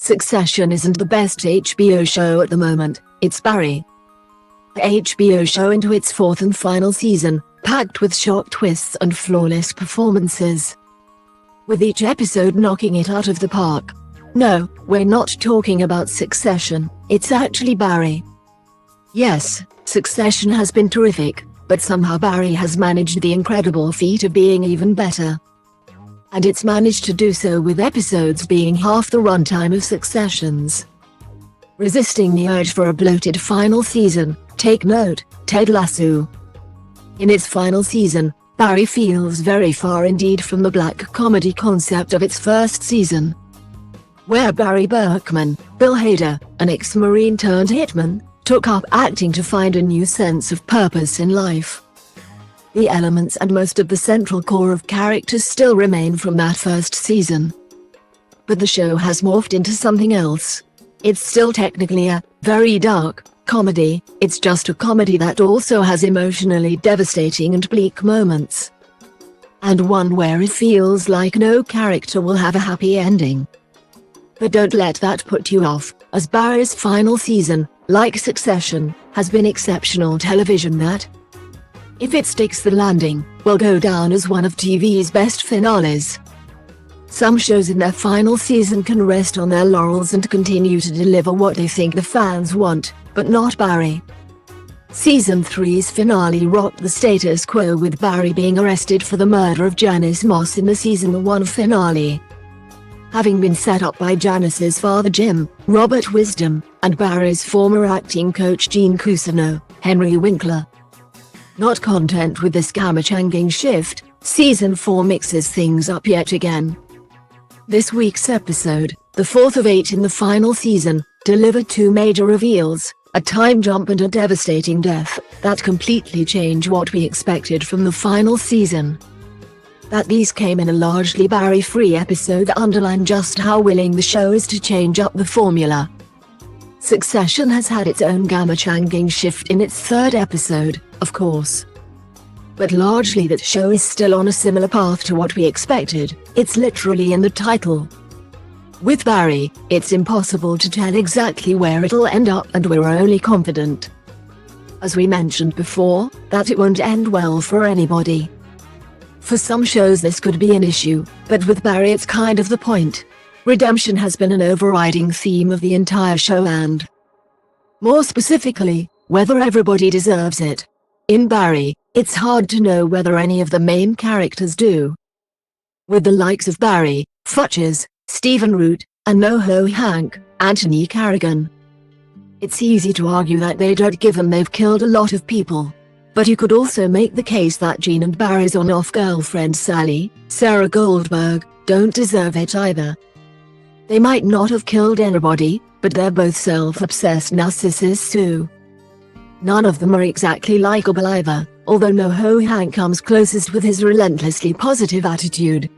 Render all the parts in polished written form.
Succession isn't the best HBO show at the moment, it's Barry. The HBO show into its fourth and final season, packed with shock twists and flawless performances, with each episode knocking it out of the park. No, we're not talking about Succession, it's actually Barry. Yes, Succession has been terrific, but somehow Barry has managed the incredible feat of being even better. And it's managed to do so with episodes being half the runtime of Succession's. Resisting the urge for a bloated final season, take note, Ted Lasso. In its final season, Barry feels very far indeed from the black comedy concept of its first season, where Barry Berkman, Bill Hader, an ex-Marine turned hitman, took up acting to find a new sense of purpose in life. The elements and most of the central core of characters still remain from that first season, but the show has morphed into something else. It's still technically a very dark comedy, it's just a comedy that also has emotionally devastating and bleak moments, and one where it feels like no character will have a happy ending. But don't let that put you off, as Barry's final season, like Succession, has been exceptional television that, if it sticks the landing, will go down as one of TV's best finales. Some shows in their final season can rest on their laurels and continue to deliver what they think the fans want, but not Barry. Season 3's finale rocked the status quo with Barry being arrested for the murder of Janice Moss in the season 1 finale, having been set up by Janice's father Jim, Robert Wisdom, and Barry's former acting coach Gene Cousineau, Henry Winkler. Not content with this gamma-changing shift, Season 4 mixes things up yet again. This week's episode, the fourth of 8 in the final season, delivered two major reveals, a time jump and a devastating death, that completely change what we expected from the final season. That these came in a largely Barry-free episode underline just how willing the show is to change up the formula. Succession has had its own gamma-changing shift in its third episode, of course, but largely that show is still on a similar path to what we expected. It's literally in the title. With Barry, it's impossible to tell exactly where it'll end up, and we're only confident, as we mentioned before, that it won't end well for anybody. For some shows this could be an issue, but with Barry it's kind of the point. Redemption has been an overriding theme of the entire show and, more specifically, whether everybody deserves it. In Barry, it's hard to know whether any of the main characters do. With the likes of Barry, Futches, Stephen Root, and NoHo Hank, Anthony Carrigan, it's easy to argue that they don't, given they've killed a lot of people. But you could also make the case that Gene and Barry's on-off girlfriend Sally, Sarah Goldberg, don't deserve it either. They might not have killed anybody, but they're both self-obsessed narcissists too. None of them are exactly likable either, although NoHo Hank comes closest with his relentlessly positive attitude.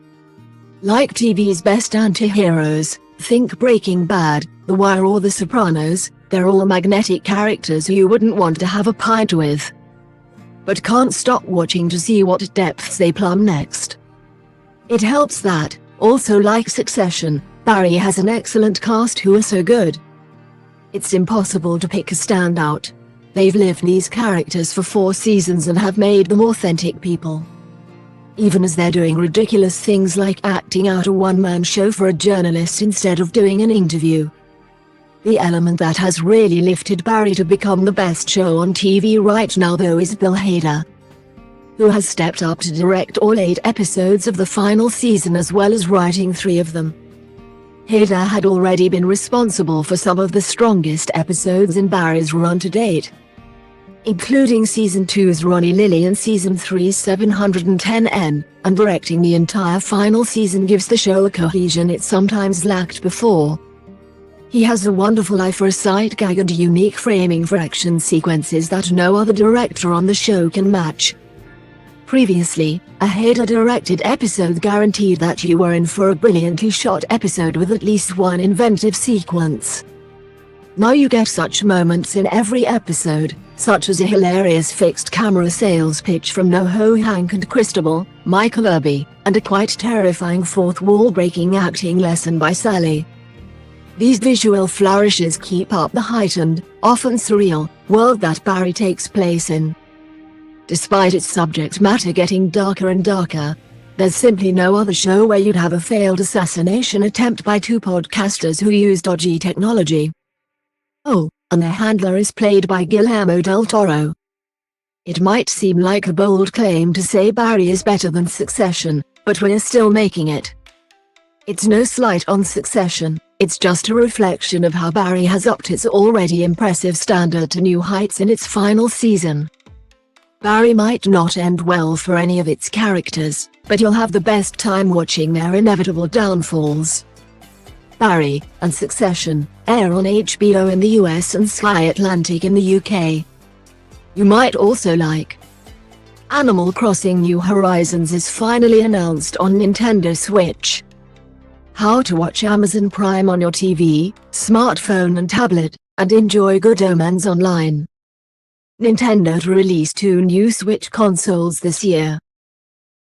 Like TV's best anti-heroes, think Breaking Bad, The Wire or The Sopranos, they're all magnetic characters who you wouldn't want to have a pint with, but can't stop watching to see what depths they plumb next. It helps that, also like Succession, Barry has an excellent cast who are so good. It's impossible to pick a standout. They've lived these characters for 4 seasons and have made them authentic people, even as they're doing ridiculous things like acting out a one-man show for a journalist instead of doing an interview. The element that has really lifted Barry to become the best show on TV right now though is Bill Hader, who has stepped up to direct all 8 episodes of the final season as well as writing 3 of them. Hader had already been responsible for some of the strongest episodes in Barry's run to date, including Season 2's Ronnie Lilly and Season 3's 710N, and directing the entire final season gives the show a cohesion it sometimes lacked before. He has a wonderful eye for a sight gag and unique framing for action sequences that no other director on the show can match. Previously, a Hader-directed episode guaranteed that you were in for a brilliantly shot episode with at least one inventive sequence. Now you get such moments in every episode, such as a hilarious fixed camera sales pitch from NoHo Hank and Christabel, Michael Irby, and a quite terrifying fourth wall breaking acting lesson by Sally. These visual flourishes keep up the heightened, often surreal, world that Barry takes place in. Despite its subject matter getting darker and darker, there's simply no other show where you'd have a failed assassination attempt by two podcasters who use dodgy technology. Oh, and their handler is played by Guillermo del Toro. It might seem like a bold claim to say Barry is better than Succession, but we're still making it. It's no slight on Succession, it's just a reflection of how Barry has upped its already impressive standard to new heights in its final season. Barry might not end well for any of its characters, but you'll have the best time watching their inevitable downfalls. Barry and Succession air on HBO in the US and Sky Atlantic in the UK. You might also like Animal Crossing New Horizons is finally announced on Nintendo Switch. How to watch Amazon Prime on your TV, smartphone and tablet, and enjoy Good Omens online. Nintendo to release 2 new Switch consoles this year,